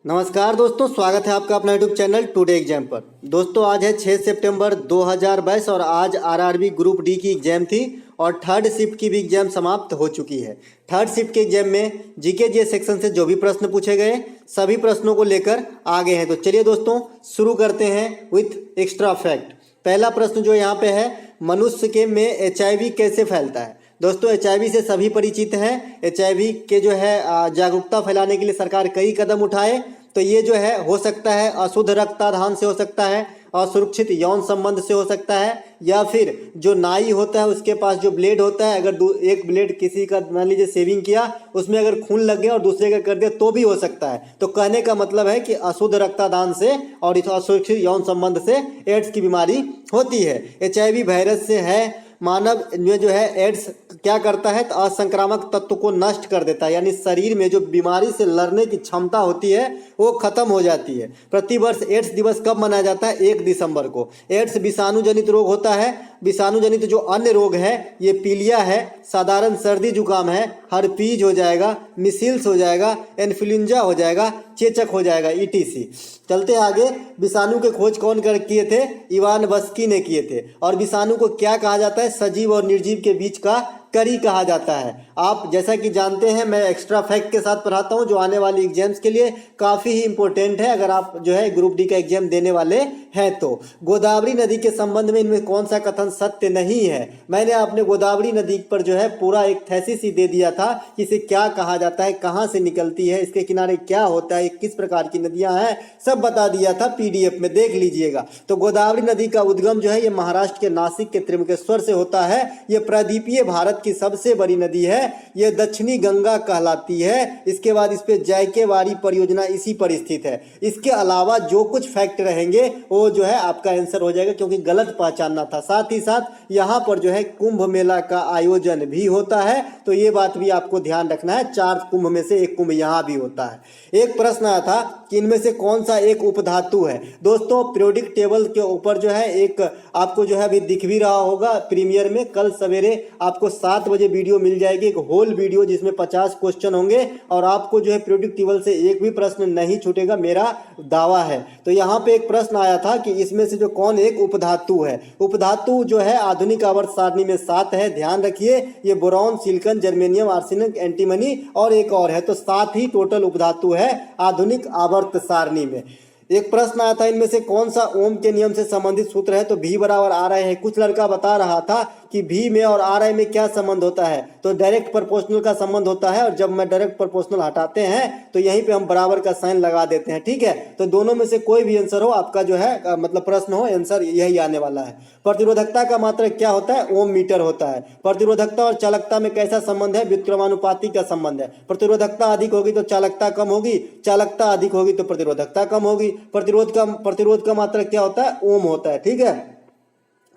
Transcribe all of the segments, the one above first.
नमस्कार दोस्तों, स्वागत है आपका अपना यूट्यूब चैनल टुडे एग्जाम पर। दोस्तों आज है 6 सितंबर 2022 और आज आरआरबी ग्रुप डी की एग्जाम थी और थर्ड शिफ्ट की भी एग्जाम समाप्त हो चुकी है। थर्ड शिफ्ट के एग्जाम में जीके जी सेक्शन से जो भी प्रश्न पूछे गए सभी प्रश्नों को लेकर आ गए हैं। तो चलिए दोस्तों शुरू करते हैं विथ एक्स्ट्रा फैक्ट। पहला प्रश्न जो यहाँ पे है, मनुष्य के में HIV कैसे फैलता है। दोस्तों HIV से सभी परिचित हैं। HIV के जो है जागरूकता फैलाने के लिए सरकार कई कदम उठाए। तो ये जो है हो सकता है अशुद्ध रक्ताधान से हो सकता है, असुरक्षित यौन संबंध से हो सकता है, या फिर जो नाई होता है उसके पास जो ब्लेड होता है, अगर एक ब्लेड किसी का मान लीजिए सेविंग किया उसमें अगर खून लग गया और दूसरे का कर दिया तो भी हो सकता है। तो कहने का मतलब है कि अशुद्ध रक्तादान से और इस असुरक्षित यौन संबंध से एड्स की बीमारी होती है। HIV वायरस से है। मानव में जो है एड्स क्या करता है तो असंक्रामक तत्व को नष्ट कर देता है, यानी शरीर में जो बीमारी से लड़ने की क्षमता होती है वो खत्म हो जाती है। प्रतिवर्ष एड्स दिवस कब मनाया जाता है? 1 दिसंबर को। एड्स विषाणु जनित रोग होता है। विषाणु जनित जो अन्य रोग है ये पीलिया है, साधारण सर्दी जुकाम है, हर्पीज हो जाएगा, मिसिल्स हो जाएगा, इन्फ्लुएंजा हो जाएगा, चेचक हो जाएगा, ETC। चलते आगे। विषाणु के खोज कौन कर किए थे? इवान वस्की ने किए थे। और विषाणु को क्या कहा जाता है? सजीव और निर्जीव के बीच का करी कहा जाता है। आप जैसा कि जानते हैं मैं एक्स्ट्रा फैक्ट के साथ पढ़ाता हूं जो आने वाली एग्जाम्स के लिए काफ़ी ही इंपॉर्टेंट है अगर आप जो है ग्रुप डी का एग्जाम देने वाले हैं तो। गोदावरी नदी के संबंध में इनमें कौन सा कथन सत्य नहीं है? मैंने आपने गोदावरी नदी पर जो है पूरा एक थैसिस ही दे दिया था कि इसे क्या कहा जाता है, कहाँ से निकलती है, इसके किनारे क्या होता है, किस प्रकार की नदियाँ हैं, सब बता दिया था PDF में, देख लीजिएगा। तो गोदावरी नदी का उद्गम जो है ये महाराष्ट्र के नासिक के त्र्यंबकेश्वर से होता है। ये प्रायद्वीपीय भारत की सबसे बड़ी नदी है। ये दक्षिणी गंगा कहलाती है। इसके बाद इस पे जायकेवाड़ी परियोजना इसी पर स्थित है। इसके अलावा जो कुछ फैक्ट रहेंगे वो जो है आपका आंसर हो जाएगा क्योंकि गलत पहचानना था। साथ ही साथ यहाँ पर जो है कुंभ मेला का आयोजन भी होता है, तो ये बात भी आपको ध्यान रखना है। 4 कुंभ में से एक कुंभ यहाँ भी होता है। एक प्रश्न आया था कि इनमें से कौन सा एक उपधातु है। दोस्तों पीरियोडिक टेबल के ऊपर जो है एक आपको जो है अभी दिख भी रहा होगा प्रीमियर में, कल सवेरे आपको 7 बजे वीडियो मिल जाएगी, एक होल वीडियो जिसमें 50 क्वेश्चन होंगे और आपको जो है पीरियोडिक टेबल से एक भी प्रश्न नहीं छूटेगा, मेरा दावा है। तो यहाँ पे एक प्रश्न आया था कि इसमें से जो कौन एक उपधातु है। उपधातु जो है आधुनिक आवर्त सारणी में 7 है, ध्यान रखिए। ये boron, silicon, germanium, arsenic, antimony और एक और है, तो 7 ही टोटल उपधातु है आधुनिक आवर्त सारणी में। एक प्रश्न आया था इनमें से कौन सा ओम के नियम से संबंधित सूत्र है, तो V बराबर RI है। कुछ लड़का बता रहा था कि V में और RI में क्या संबंध होता है, तो डायरेक्ट प्रोपोर्शनल का संबंध होता है। और जब मैं डायरेक्ट प्रोपोर्शनल हटाते हैं तो यहीं पे हम बराबर का साइन लगा देते हैं, ठीक है। तो दोनों में से कोई भी आंसर हो आपका जो है मतलब प्रश्न हो, आंसर यही आने वाला है। प्रतिरोधकता का मात्रक क्या होता है? ओम मीटर होता है। प्रतिरोधकता और चालकता में कैसा संबंध है? व्युत्क्रमानुपाती का संबंध है। प्रतिरोधकता अधिक होगी तो चालकता कम होगी, चालकता अधिक होगी तो प्रतिरोधकता कम होगी। प्रतिरोध का मात्रक क्या होता है? ओम होता है, ठीक है।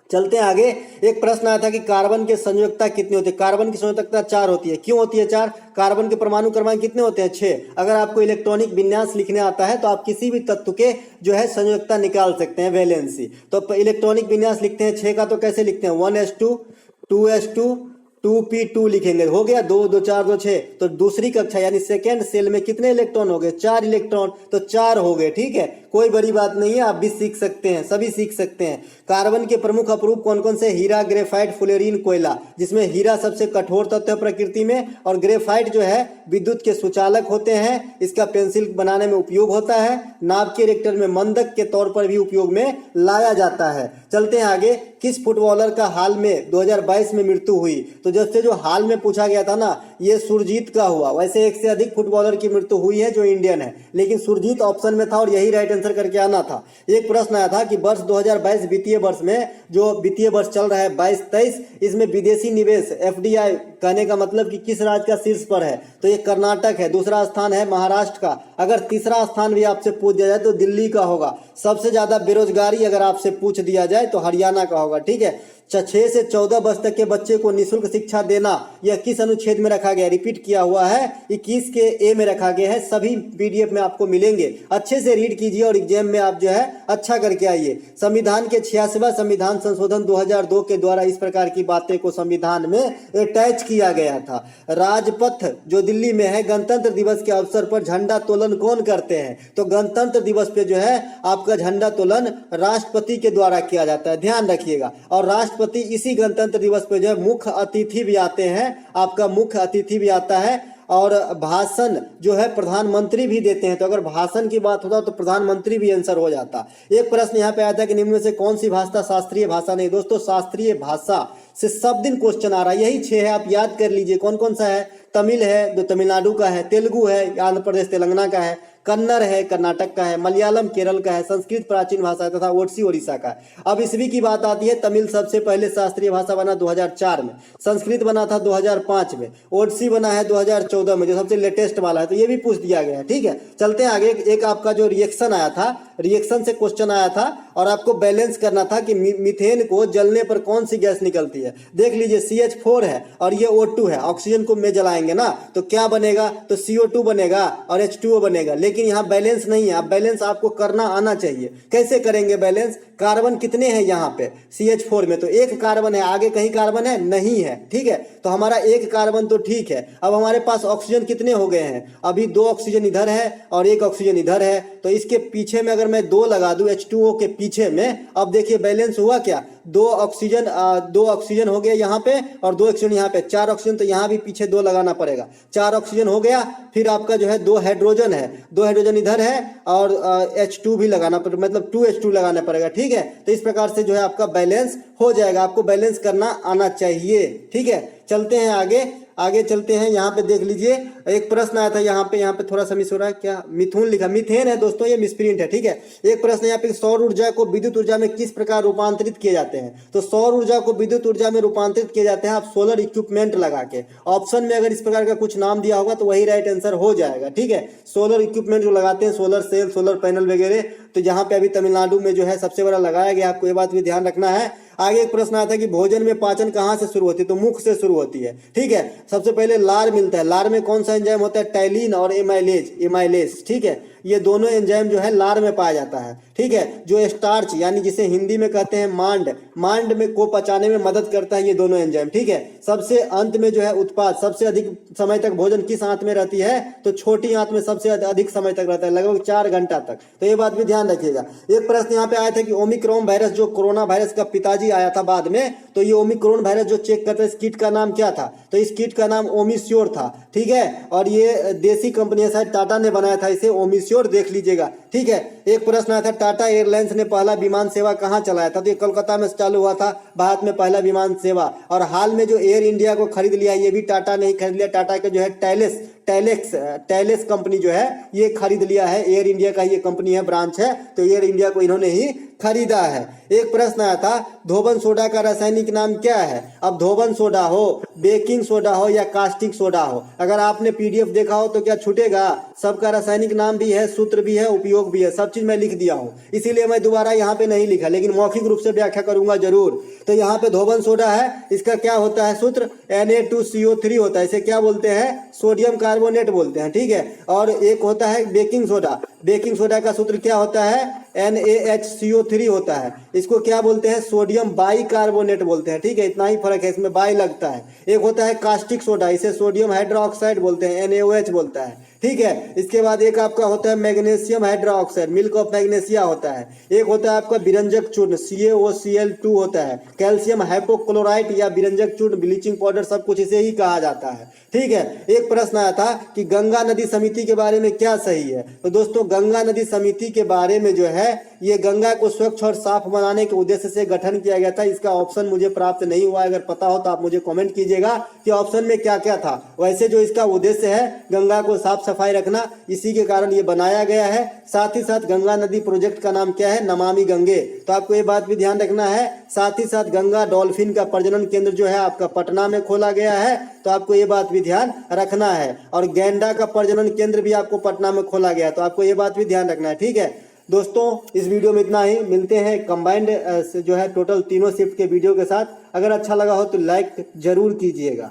चलते हैं आगे। एक प्रश्न आया था कि कार्बन के संयोजकता कितनी होती है। कार्बन की संयोजकता 4 होती है। क्यों होती है 4? कार्बन के परमाणु क्रमांक कितने होते हैं? 6। अगर आपको इलेक्ट्रॉनिक विन्यास लिखने आता है तो आप किसी भी तत्व के जो है संयोजकता निकाल सकते हैं, वैलेंसी। तो इलेक्ट्रॉनिक विन्यास लिखते हैं 6 का, तो कैसे लिखते हैं? 1s2 2s2 2p2 लिखेंगे, हो गया 2 2 4 2 6। तो दूसरी कक्षा यानी सेकेंड सेल में कितने इलेक्ट्रॉन हो गए? 4 इलेक्ट्रॉन, तो 4 हो गए, ठीक है। कोई बड़ी बात नहीं है, आप भी सीख सकते हैं, सभी सीख सकते हैं। कार्बन के प्रमुख अपरूप कौन कौन से? हीरा, ग्रेफाइट, फ्लोरीन, कोयला। जिसमें हीरा सबसे कठोर तत्व है प्रकृति में और ग्रेफाइट जो है विद्युत के सुचालक होते हैं। इसका पेंसिल बनाने में उपयोग होता है। नाभिकीय रिएक्टर में मंदक के तौर पर भी उपयोग में लाया जाता है। चलते हैं आगे। किस फुटबॉलर का हाल में 2022 में मृत्यु हुई? तो जब से जो हाल में पूछा गया था ना, ये सुरजीत का हुआ। वैसे एक से अधिक फुटबॉलर की मृत्यु हुई है जो इंडियन है, लेकिन सुरजीत ऑप्शन में था और यही राइट आंसर करके आना था। एक प्रश्न आया था कि वर्ष 2022 वित्तीय वर्ष में, जो वित्तीय वर्ष चल रहा है 22-23, इसमें विदेशी निवेश FDI कहने का मतलब कि किस राज्य का शीर्ष पर है? तो ये कर्नाटक है। दूसरा स्थान है महाराष्ट्र का। अगर तीसरा स्थान भी आपसे पूछ दिया जाए तो दिल्ली का होगा। सबसे ज्यादा बेरोजगारी अगर आपसे पूछ दिया जाए तो हरियाणा का होगा, ठीक है। 6 से 14 वर्ष तक के बच्चे को निःशुल्क शिक्षा देना, यह किस अनुच्छेद में रखा गया है? रिपीट किया हुआ है, 21 के ए में रखा गया है। सभी पीडीएफ में आपको मिलेंगे, अच्छे से रीड कीजिए और एग्जाम में आप जो है अच्छा करके आइए। संविधान के 86वां संविधान संशोधन 2002 के द्वारा इस प्रकार की बातें को संविधान में अटैच किया गया था। राजपथ जो दिल्ली में है, गणतंत्र दिवस के अवसर पर झंडा तोलन कौन करते हैं? तो गणतंत्र दिवस पे जो है आपका झंडा तोलन राष्ट्रपति के द्वारा किया जाता है, ध्यान रखिएगा। और राष्ट्रपति इसी गणतंत्र दिवस पे जो है मुख्य अतिथि भी आते हैं, आपका मुख्य अतिथि भी आता है। और भाषण जो है प्रधानमंत्री भी देते हैं। तो अगर भाषण की बात होता तो प्रधानमंत्री भी आंसर हो जाता। एक प्रश्न यहाँ पे आया था कि निम्न में से कौन सी भाषा शास्त्रीय भाषा नहीं? दोस्तों शास्त्रीय भाषा से सब दिन क्वेश्चन आ रहा है, यही 6 है, आप याद कर लीजिए। कौन कौन सा है? तमिल है जो तमिलनाडु का है, तेलुगु है आंध्र प्रदेश तेलंगाना का है, कन्नड़ है कर्नाटक का है, मलयालम केरल का है, संस्कृत प्राचीन भाषा है तथा ओडिसी ओडिशा का है। अब ईस्वी की बात आती है, तमिल सबसे पहले शास्त्रीय भाषा बना 2004 में, संस्कृत बना था 2005 में, ओडिसी बना है 2014 में जो सबसे लेटेस्ट वाला है। तो ये भी पूछ दिया गया है, ठीक है। चलते हैं आगे। एक आपका जो रिएक्शन आया था, रिएक्शन से क्वेश्चन आया था और आपको बैलेंस करना था कि मीथेन को जलने पर कौन सी गैस निकलती है। देख लीजिए CH4 है और ये O2 है, ऑक्सीजन को में जलाएंगे ना तो क्या बनेगा? तो CO2 बनेगा और H2O बनेगा। लेकिन यहाँ बैलेंस नहीं है, अब बैलेंस आपको करना आना चाहिए। कैसे करेंगे बैलेंस? कार्बन कितने हैं यहाँ पे CH4 में? तो एक कार्बन है, आगे कहीं कार्बन है नहीं है, ठीक है। तो हमारा एक कार्बन तो ठीक है। अब हमारे पास ऑक्सीजन कितने हो गए हैं? अभी 2 ऑक्सीजन इधर है और 1 ऑक्सीजन इधर है। तो इसके पीछे में अगर मैं 2 लगा दूं H2O के पीछे में, अब देखिए बैलेंस हुआ क्या? 2 ऑक्सीजन हो गया यहाँ पे और 2 ऑक्सीजन यहाँ पे, 4 ऑक्सीजन। तो यहाँ भी पीछे 2 लगाना पड़ेगा, 4 ऑक्सीजन हो गया। फिर आपका जो है 2 हाइड्रोजन है, 2 हाइड्रोजन इधर है और H2 भी लगाना पड़ेगा, मतलब 2H2 लगाना पड़ेगा, ठीक है। तो इस प्रकार से जो है आपका बैलेंस हो जाएगा। आपको बैलेंस करना आना चाहिए, ठीक है। चलते हैं आगे चलते हैं। यहाँ पे देख लीजिए एक प्रश्न आया था, यहाँ पे थोड़ा सा मिस हो रहा है, क्या मिथुन लिखा? मीथेन है दोस्तों, ये मिसप्रिंट है, ठीक है। एक प्रश्न यहाँ पे, सौर ऊर्जा को विद्युत ऊर्जा में किस प्रकार रूपांतरित किए जाते हैं? तो सौर ऊर्जा को विद्युत ऊर्जा में रूपांतरित किए जाते हैं आप सोलर इक्विपमेंट लगा के। ऑप्शन में अगर इस प्रकार का कुछ नाम दिया होगा तो वही राइट आंसर हो जाएगा, ठीक है। सोलर इक्विपमेंट जो लगाते हैं, सोलर सेल, सोलर पैनल वगैरह, तो यहाँ पे अभी तमिलनाडु में जो है सबसे बड़ा लगाया गया, आपको ये बात भी ध्यान रखना है। आगे एक प्रश्न आता है कि भोजन में पाचन कहाँ से शुरू होती है? तो मुख से शुरू होती है, ठीक है। सबसे पहले लार मिलता है, लार में कौन सा एंजाइम होता है? टैलिन और एमाइलेज, ठीक है। ये दोनों एंजाइम जो है लार में पाया जाता है, ठीक है। जो स्टार्च यानी जिसे हिंदी में कहते हैं मांड में को पचाने में मदद करता है ये दोनों एंजाइम, ठीक है। सबसे अंत में जो है उत्पाद, सबसे अधिक समय तक भोजन किस आंत में रहती है? तो छोटी आंत में सबसे अधिक समय तक रहता है, लगभग 4 घंटा तक। तो ये बात भी ध्यान रखिएगा। एक प्रश्न यहाँ पे आया था कि ओमिक्रॉन वायरस जो कोरोना वायरस का पिताजी आया था बाद में, तो ये ओमिक्रॉन वायरस जो चेक करता है इस कीट का नाम क्या था? तो इस कीट का नाम ओमिस्योर था, ठीक है। और ये देसी कंपनी है, शायद टाटा ने बनाया था इसे, ओमिस्योर, देख लीजिएगा, ठीक है। एक प्रश्न आया था, टाटा एयरलाइंस ने पहला विमान सेवा कहाँ चलाया था? तो ये कोलकाता में चालू हुआ था भारत में पहला विमान सेवा। और हाल में जो एयर इंडिया को खरीद लिया, ये भी टाटा ने ही खरीद लिया। टाटा के जो है टैलेक्स कंपनी जो है ये खरीद लिया है, एयर इंडिया का ये कंपनी है, ब्रांच है, तो एयर इंडिया को इन्होंने ही खरीदा है। एक प्रश्न आया था, धोबन सोडा का रासायनिक नाम क्या है? अब धोबन सोडा हो, बेकिंग सोडा हो या कास्टिक सोडा हो, अगर आपने पीडीएफ देखा हो तो क्या छूटेगा? सबका रासायनिक नाम भी है, सूत्र भी है, उपयोग भी है, सब चीज मैं लिख दिया हूँ, इसीलिए मैं दोबारा यहाँ पे नहीं लिखा, लेकिन मौखिक रूप से व्याख्या करूंगा जरूर। तो यहाँ पे धोबन सोडा है, इसका क्या होता है सूत्र? Na2CO3 होता है, इसे क्या बोलते हैं? सोडियम कार्बोनेट बोलते हैं, ठीक है। और एक होता है बेकिंग सोडा, बेकिंग सोडा का सूत्र क्या होता है? NaHCO3 होता है, इसको क्या बोलते हैं? सोडियम बाई कार्बोनेट बोलते हैं, ठीक है। इतना ही फर्क है, इसमें बाई लगता है। एक होता है कास्टिक सोडा, इसे सोडियम हाइड्रोक्साइड बोलते हैं, NaOH बोलता है, ठीक है। इसके बाद एक आपका होता है magnesium hydroxide, milk of magnesia होता है। एक होता है आपका विरंजक चूर्ण, CaOCl2 होता है। कैल्शियम हाइपोक्लोराइड या विरंजक चूर्ण, ब्लीचिंग पाउडर, सब कुछ इसे ही कहा जाता है, ठीक है। एक प्रश्न आया था कि गंगा नदी समिति के बारे में क्या सही है? तो दोस्तों गंगा नदी समिति के बारे में जो है, ये गंगा को स्वच्छ और साफ बनाने के उद्देश्य से गठन किया गया था। इसका ऑप्शन मुझे प्राप्त नहीं हुआ, अगर पता हो तो आप मुझे कमेंट कीजिएगा कि ऑप्शन में क्या क्या था। वैसे जो इसका उद्देश्य है गंगा को साफ सफाई रखना, इसी के कारण ये बनाया गया है। साथ ही साथ गंगा नदी प्रोजेक्ट का नाम क्या है? नमामि गंगे, तो आपको ये बात भी ध्यान रखना है। साथ ही साथ गंगा डॉल्फिन का प्रजनन केंद्र जो है आपका पटना में खोला गया है, तो आपको ये बात भी ध्यान रखना है। और गैंडा का प्रजनन केंद्र भी आपको पटना में खोला गया है, तो आपको ये बात भी ध्यान रखना है, ठीक है। दोस्तों इस वीडियो में इतना ही, मिलते हैं कंबाइंड जो है टोटल तीनों शिफ्ट के वीडियो के साथ। अगर अच्छा लगा हो तो लाइक जरूर कीजिएगा।